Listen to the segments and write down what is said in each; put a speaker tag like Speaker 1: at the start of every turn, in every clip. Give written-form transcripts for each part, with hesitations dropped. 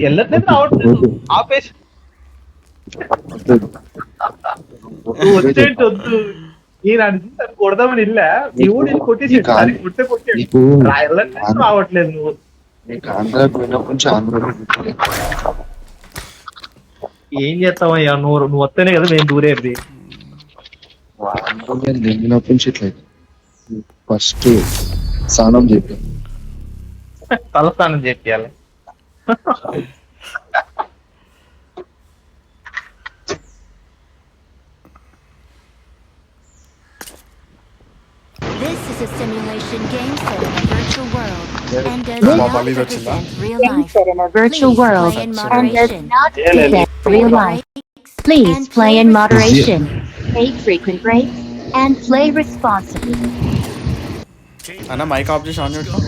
Speaker 1: వెళ్ళట్లేదు రావట్లేదు ఆపేసి నువ్వు వచ్చేటి వద్దు నేను అడిగింది తను కొడదామని వెళ్ళా ఈ ఊడి కొట్టేసి కొట్టాడు వెళ్ళట్లేదు రావట్లేదు నువ్వు ఏం చేస్తావయ్యా నువ్వు వస్తేనే కదా మేము దూరేది
Speaker 2: ఫస్ట్ స్నానం చెప్పి
Speaker 1: తలస్నానం చేయాలి
Speaker 3: This is a simulation game set in a virtual world and does not represent real life.
Speaker 4: In a virtual
Speaker 3: Please
Speaker 4: world
Speaker 3: play in
Speaker 4: and does
Speaker 3: moderation.
Speaker 4: not represent real life. Please play in moderation. Take frequent breaks and play responsibly.
Speaker 5: అన్న mic off చేసి on చేసుకో.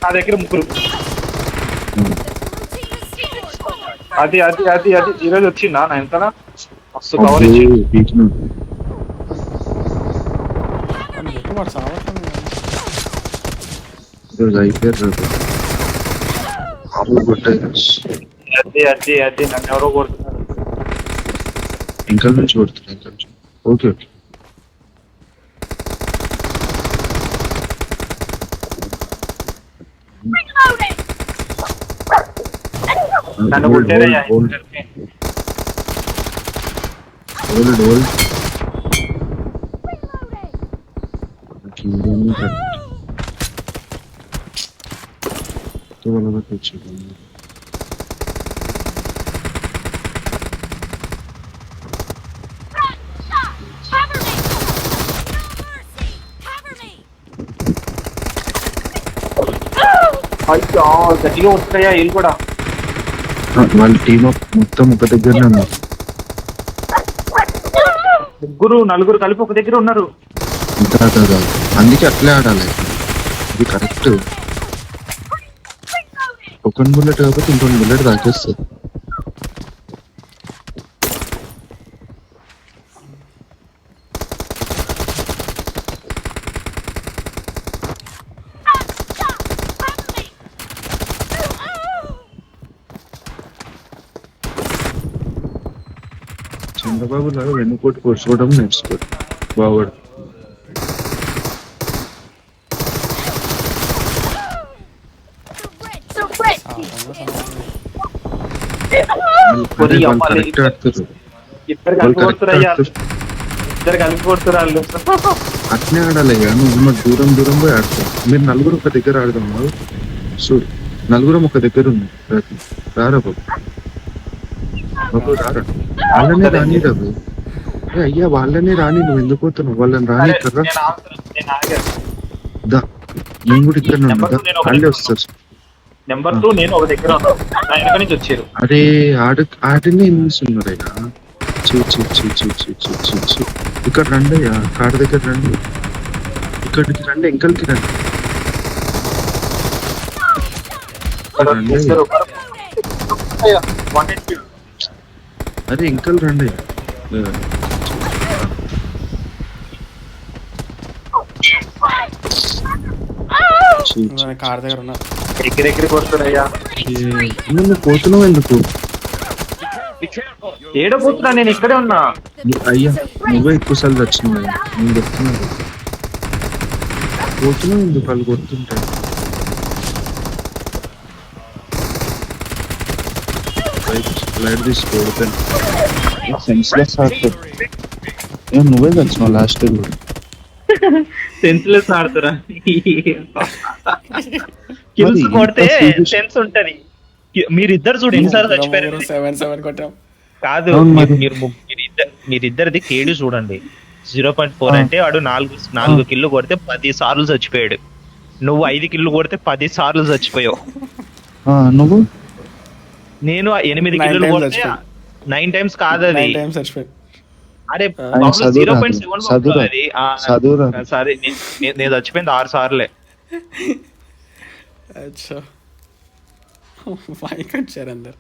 Speaker 1: నా దగ్గర ముగ్గురు అది అది అది అది ఈరోజు వచ్చిందా నా ఎంత మస్తు కవర్ ఇచ్చి అది అది అది నన్ను ఎవరో కొడుతున్నారు
Speaker 2: ఇంకా నుంచి కొడుతున్నారు ఓకే ఓకే
Speaker 1: నన్ను కొట్టారయ్యా గట్టిగా వస్తాయా వీళ్ళు కూడా
Speaker 2: వాళ్ళ టీం మొత్తం ఒక దగ్గరనే ఉన్నారు
Speaker 1: ముగ్గురు నలుగురు కలిపి ఒక దగ్గర ఉన్నారు
Speaker 2: అందుకే అట్లే ఆడాలి ఇది కరెక్ట్ ఒక బుల్లెట్ కాకపోతే ఇంకొన్ని బుల్లెట్ తాకేస్తుంది చంద్రబాబు లాగా వెన్నుకోటి కూర్చోవడం నేర్చుకోడు బాగుడు
Speaker 1: ఇద్దరు కలిపి కొడుతున్నారు
Speaker 2: అట్నే ఆడాలి నువ్వు దూరం దూరం పోయి ఆడతావు మీరు నలుగురు ఒక దగ్గర ఆడదాం చూడు నలుగురం ఒక దగ్గర ఉంది రారా బాబు బాబు రారా వాళ్ళనే రాని రాబు అయ్యా వాళ్ళనే రాని నువ్వు ఎందుకు పోతున్నావు వాళ్ళని రాని కదా నేను కూడా ఇక్కడ వాళ్ళే వస్తారు
Speaker 1: నెంబర్ 2 నేను ఒక దగ్గర నుంచి వచ్చారు
Speaker 2: అరే ఆడనే ఎన్నిస్తున్నారు అయినా ఇక్కడ రండి అయ్యా కాడ దగ్గర రండి ఇక్కడికి రండి ఎంకల్కి రండి అదే ఎంకల్ రండి
Speaker 5: కార్ దగ్గర ఉన్నా
Speaker 1: ఎక్కడెక్కడికి కొడుతున్నాయ్యా
Speaker 2: నువ్వు పోతున్నావు ఎందుకు
Speaker 1: ఏడపోతున్నా నేను ఇక్కడే ఉన్నా
Speaker 2: అయ్యా నువ్వే ఎక్కువసార్లు వచ్చినావు నేను చెప్తున్నాను పోతున్నావు ఎందుకు వాళ్ళు కొడుతుంటాయి లైట్ తీసుకో సెన్స్లెస్ ఆడుతారు నువ్వే వచ్చినావు లాస్ట్ కూడా
Speaker 1: సెన్స్లెస్ ఆడుతురా కిల్స్ కొడితే సెన్స్ ఉంటది మీరిద్దరు చూడు ఎన్నిసార్లు చచ్చిపోయారు
Speaker 5: 7-7 కొట్టాం
Speaker 1: కాదు మీరిద్దరిది కేడు చూడండి 0.4 అంటే వాడు 4 కిల్లు కొడితే 10 సార్లు చచ్చిపోయాడు నువ్వు 5 కిల్లు కొడితే 10 సార్లు చచ్చిపోయావు
Speaker 2: నువ్వు
Speaker 1: నేను 8 కిల్లు కొడితే 9 టైమ్స్ కాదు అది అరే 0.7 అది సరే నేను చచ్చిపోయింది 6 సార్లే
Speaker 5: अच्छा माइक कट अंदर